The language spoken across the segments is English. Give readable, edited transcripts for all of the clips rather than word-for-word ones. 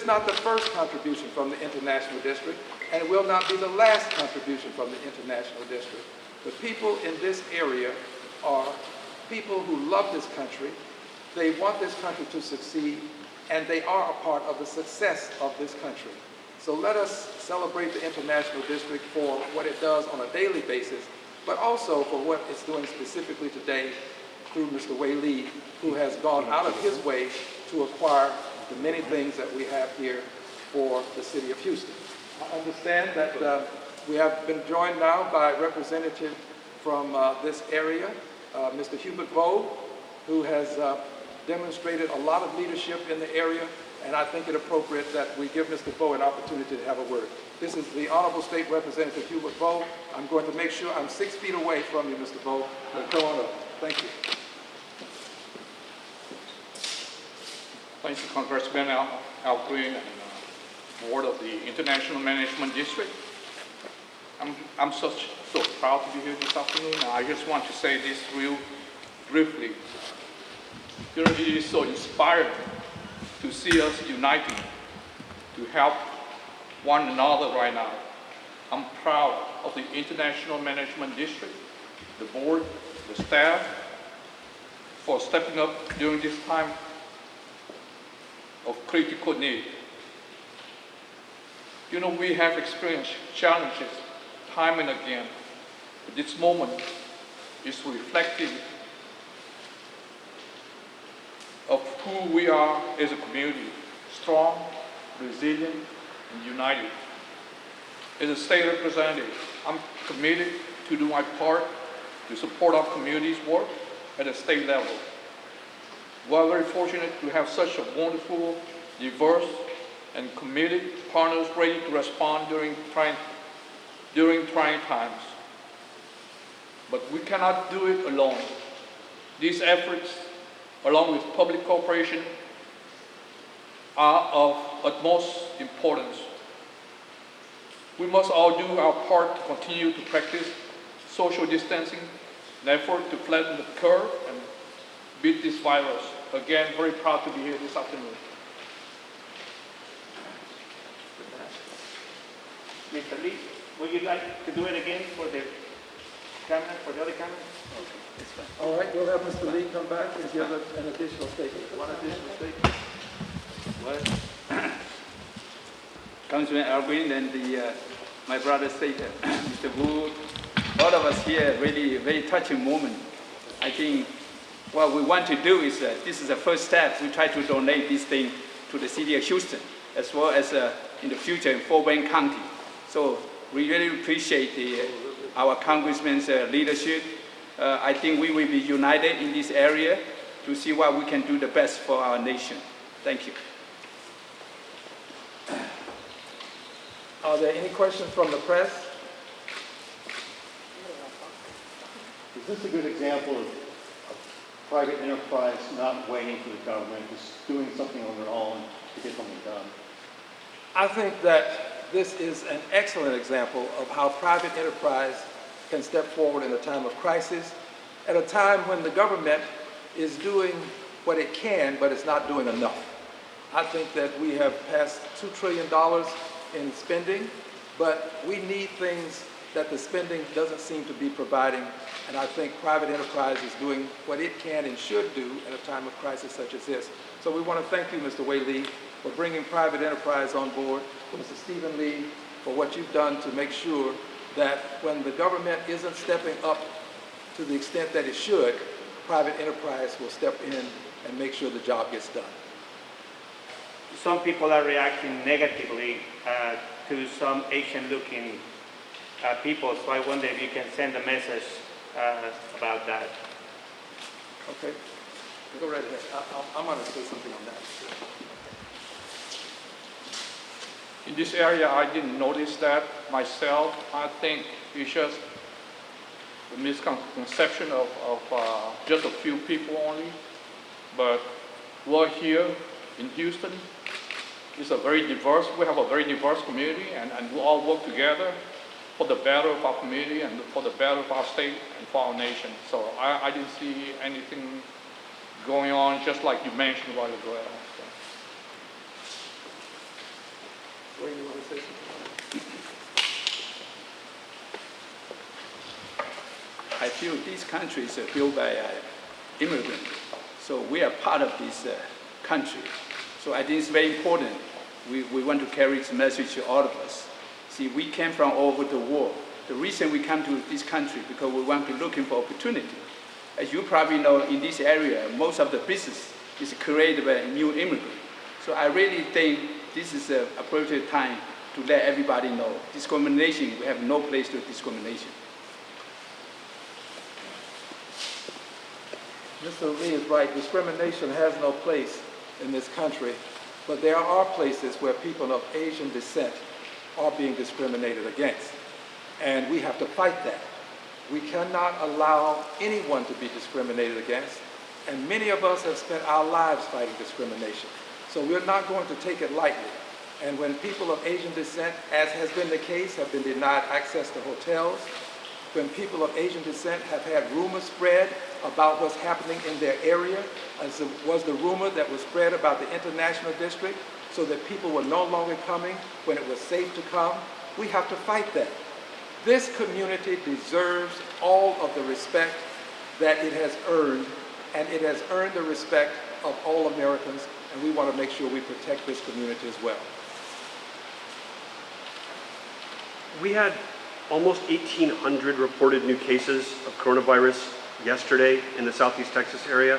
not the first contribution from the International District, and it will not be the last contribution from the International District. The people in this area are people who love this country. They want this country to succeed, and they are a part of the success of this country. So let us celebrate the International District for what it does on a daily basis, but also for what it's doing specifically today through Mr. Wei Lee, who has gone out of his way to acquire the many things that we have here for the city of Houston. I understand that we have been joined now by a representative from this area, Mr. Hubert Vo, who has demonstrated a lot of leadership in the area, and I think it appropriate that we give Mr. Vo an opportunity to have a word. This is the Honorable State Representative Hubert Vo. I'm going to make sure I'm 6 feet away from you, Mr. Vo, but come on up. Thank you. Thank you, Congressman Al Green and Board of the International Management District. I'm so proud to be here this afternoon. I just want to say this real briefly. You know, it is so inspiring to see us uniting to help one another right now. I'm proud of the International Management District, the board, the staff, for stepping up during this time of critical need. You know, we have experienced challenges time and again. But this moment is reflective of who we are as a community, strong, resilient, and united. As a state representative, I'm committed to do my part to support our community's work at a state level. We're very fortunate to have such a wonderful, diverse, and committed partners ready to respond during trying times. But we cannot do it alone. These efforts, along with public cooperation, are of utmost importance. We must all do our part to continue to practice social distancing, an effort to flatten the curve and beat this virus. Again, very proud to be here this afternoon. Mr. Lee, would you like to do it again for the camera, for the other camera? Okay, that's fine. All right, we'll have Mr. Lee come back and give us an additional statement. One additional statement. Well, Councilman Alvin and my brother state, Mr. Wu, all of us here really very touching moment. I think what we want to do is this is the first step. We try to donate this thing to the city of Houston, as well as in the future in Fort Wayne County. So we really appreciate our congressman's leadership. I think we will be united in this area to see what we can do the best for our nation. Thank you. Are there any questions from the press? Is this a good example of private enterprise not waiting for the government, just doing something on their own to get something done? I think that this is an excellent example of how private enterprise can step forward in a time of crisis, at a time when the government is doing what it can, but it's not doing enough. I think that we have passed $2 trillion in spending, but we need things that the spending doesn't seem to be providing, and I think private enterprise is doing what it can and should do at a time of crisis such as this. So we want to thank you, Mr. Wei Lee, for bringing private enterprise on board, Mr. Stephen Lee, for what you've done to make sure that when the government isn't stepping up to the extent that it should, private enterprise will step in and make sure the job gets done. Some people are reacting negatively to some Asian-looking people, so I wonder if you can send a message about that. Okay, go right ahead. I'm going to say something on that. In this area, I didn't notice that myself. I think it's just a misconception of just a few people only. But we're here in Houston. It's a very diverse, we have a very diverse community, and we all work together for the better of our community and for the better of our state and for our nation. So I didn't see anything going on, just like you mentioned a while ago. to say something? I feel these countries are built by immigrants, so we are part of this country. So I think it's very important. We want to carry this message to all of us. See, we came from all over the world. The reason we come to this country because we want to looking for opportunity. As you probably know, in this area, most of the business is created by new immigrants. So I really think this is an appropriate time to let everybody know discrimination, we have no place to discrimination. Mr. Lee is right. Discrimination has no place in this country, but there are places where people of Asian descent are being discriminated against, and we have to fight that. We cannot allow anyone to be discriminated against, and many of us have spent our lives fighting discrimination, so we're not going to take it lightly. And when people of Asian descent, as has been the case, have been denied access to hotels, when people of Asian descent have had rumors spread about what's happening in their area, as was the rumor that was spread about the international district, so that people were no longer coming when it was safe to come, we have to fight that. This community deserves all of the respect that it has earned, and it has earned the respect of all Americans, and we want to make sure we protect this community as well. We had almost 1,800 reported new cases of coronavirus yesterday in the Southeast Texas area.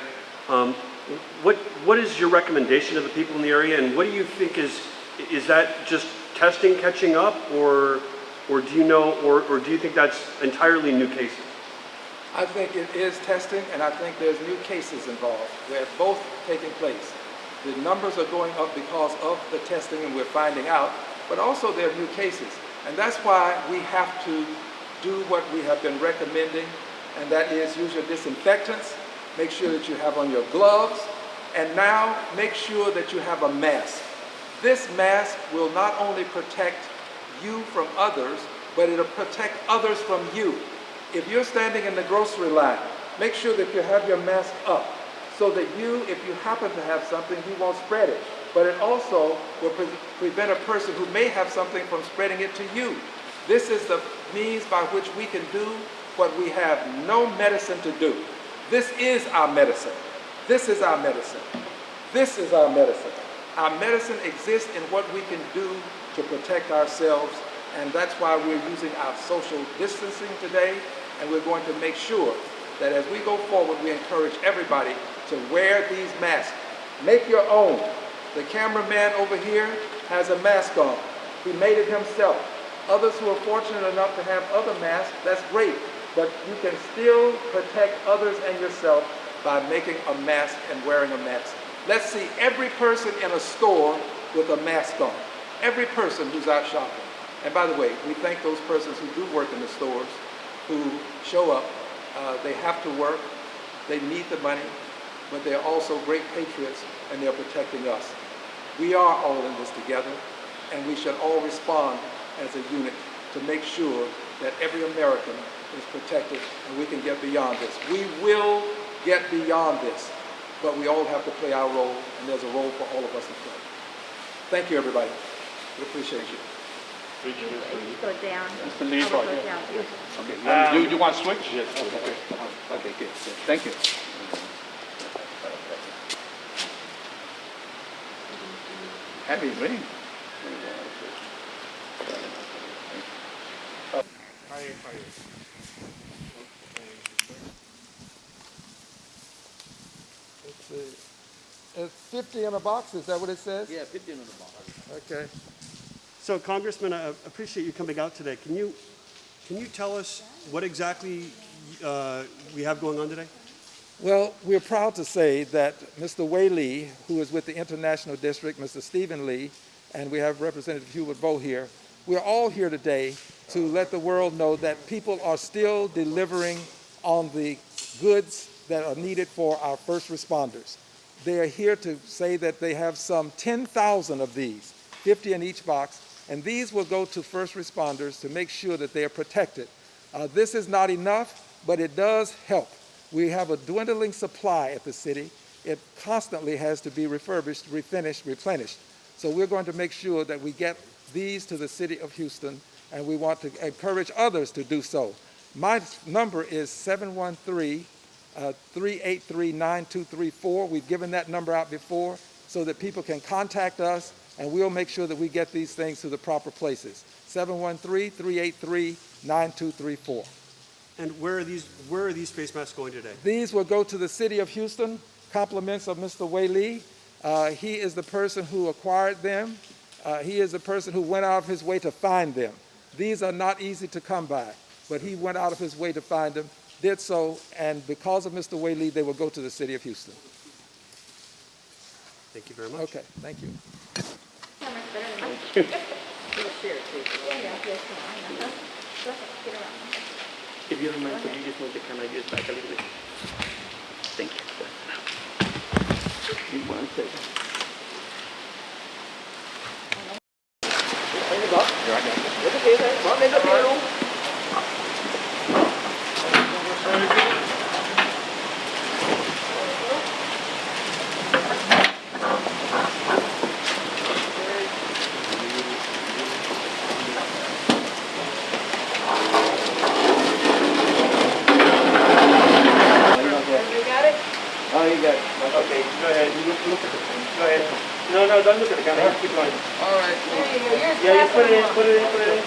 What is your recommendation to the people in the area, and what do you think is that just testing catching up, or do you know, or do you think that's entirely new cases? I think it is testing, and I think there's new cases involved. They're both taking place. The numbers are going up because of the testing, and we're finding out, but also there are new cases. And that's why we have to do what we have been recommending, and that is use your disinfectants, make sure that you have on your gloves, and now make sure that you have a mask. This mask will not only protect you from others, but it'll protect others from you. If you're standing in the grocery line, make sure that you have your mask up so that you, if you happen to have something, you won't spread it. But it also will prevent a person who may have something from spreading it to you. This is the means by which we can do what we have no medicine to do. This is our medicine. This is our medicine. This is our medicine. Our medicine exists in what we can do to protect ourselves, and that's why we're using our social distancing today, and we're going to make sure that as we go forward, we encourage everybody to wear these masks. Make your own. The cameraman over here has a mask on. He made it himself. Others who are fortunate enough to have other masks, that's great, but you can still protect others and yourself by making a mask and wearing a mask. Let's see every person in a store with a mask on. Every person who's out shopping. And by the way, we thank those persons who do work in the stores, who show up. They have to work, they need the money, but they're also great patriots, and they're protecting us. We are all in this together, and we should all respond as a unit to make sure that every American is protected, and we can get beyond this. We will get beyond this, but we all have to play our role, and there's a role for all of us to play. Thank you, everybody. We appreciate you. You go down. Mr. Lee, I will right go here. down here. Okay. You want to switch? Yes. Okay. Okay, good. Thank you. Heavy rain. Let's see. It's 50 in a box, is that what it says? Yeah, 15 on the box. Okay. So, Congressman, I appreciate you coming out today. Can you tell us what exactly we have going on today? Well, we're proud to say that Mr. Wei Lee, who is with the International District, Mr. Stephen Lee, and we have Representative Hubert Vo here, we're all here today to let the world know that people are still delivering on the goods that are needed for our first responders. They are here to say that they have some 10,000 of these, 50 in each box, and these will go to first responders to make sure that they are protected. This is not enough, but it does help. We have a dwindling supply at the city. It constantly has to be refurbished, refinished, replenished. So we're going to make sure that we get these to the city of Houston, and we want to encourage others to do so. My number is 713-383-9234. We've given that number out before so that people can contact us, and we'll make sure that we get these things to the proper places. 713-383-9234. And where are these face masks going today? These will go to the city of Houston, compliments of Mr. Wei Lee. He is the person who acquired them. He is the person who went out of his way to find them. These are not easy to come by, but he went out of his way to find them, did so, and because of Mr. Wei Lee, they will go to the city of Houston. Thank you very much. Okay, thank you. So much better than mine. Yeah, yes, I know. Go ahead, get around. If you don't mind, could you just move the camera just back a little bit? Thank you. Give me 1 second. Oh, you got it. Okay, go ahead. You look at the thing. Go ahead. No, don't look at the camera. Keep going. All right. There you go, yours Yeah, you is put it in, passing put it in, put it in.